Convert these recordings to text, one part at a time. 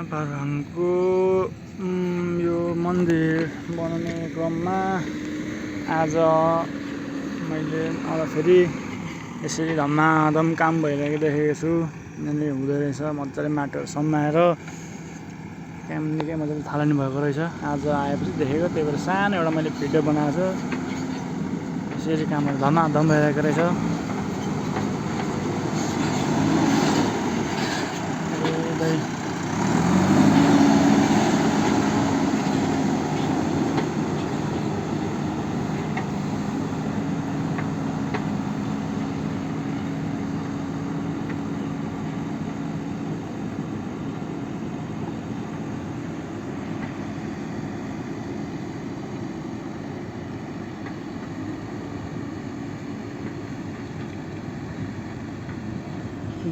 पारङको यो मन्दिर बनाउने क्रममा आज मैले आउँदाखेरि यसरी धमाधम काम भइरहेको देखेको छु। यिनीहरूले हुँदो रहेछ मजाले माटोहरू सम्माएर काम निकै मजाले थालनी भएको रहेछ। आज आएपछि देखेको, त्यही भएर सानो एउटा मैले भिडियो बनाएको छु। यसरी कामहरू धमाधम भइरहेको रहेछ।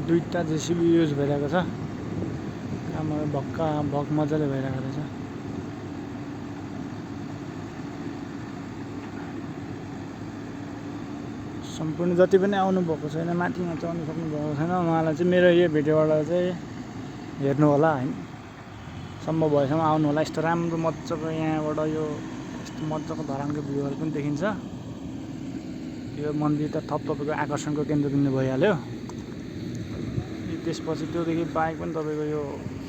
दुईटा जेसिबी युज भइरहेको छ। कामहरू भक मजाले भइरहेको रहेछ। सम्पूर्ण जति पनि आउनु भएको छैन, माथिमा चढ्नु सक्नु भएको छैन, उहाँलाई चाहिँ मेरो यो भिडियोबाट चाहिँ हेर्नु होला हैन। सम्भव भएसम्म आउनु होला। यस्तो राम्रो मजाको यहाँबाट यो यस्तो मजाको धरानको भ्यूहरू पनि देखिन्छ। यो मन्दिर त थप तपाईँको आकर्षणको केन्द्रबिन्दु भइहाल्यो। त्यसपछि त्योदेखि बाहेक पनि तपाईँको यो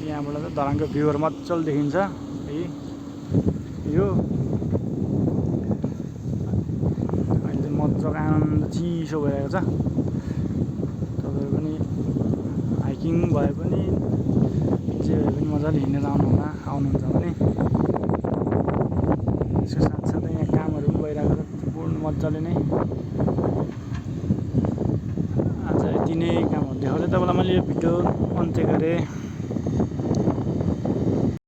यहाँबाट चाहिँ धरानको भ्यूहरू मजाले देखिन्छ। यो अहिले मजाको आनन्द चिसो भइरहेको छ। तपाईँहरू पनि हाइकिङ भए पनि जे भए पनि मजाले हिँडेर आउनुहुन्छ भने। यसको साथसाथै यहाँ कामहरू पनि भइरहेको छ पूर्ण मजाले नै। आज यति नै कामहरू देखाउँदै तपाईँलाई मैले यो भिडियो अन्त्य गरेँ।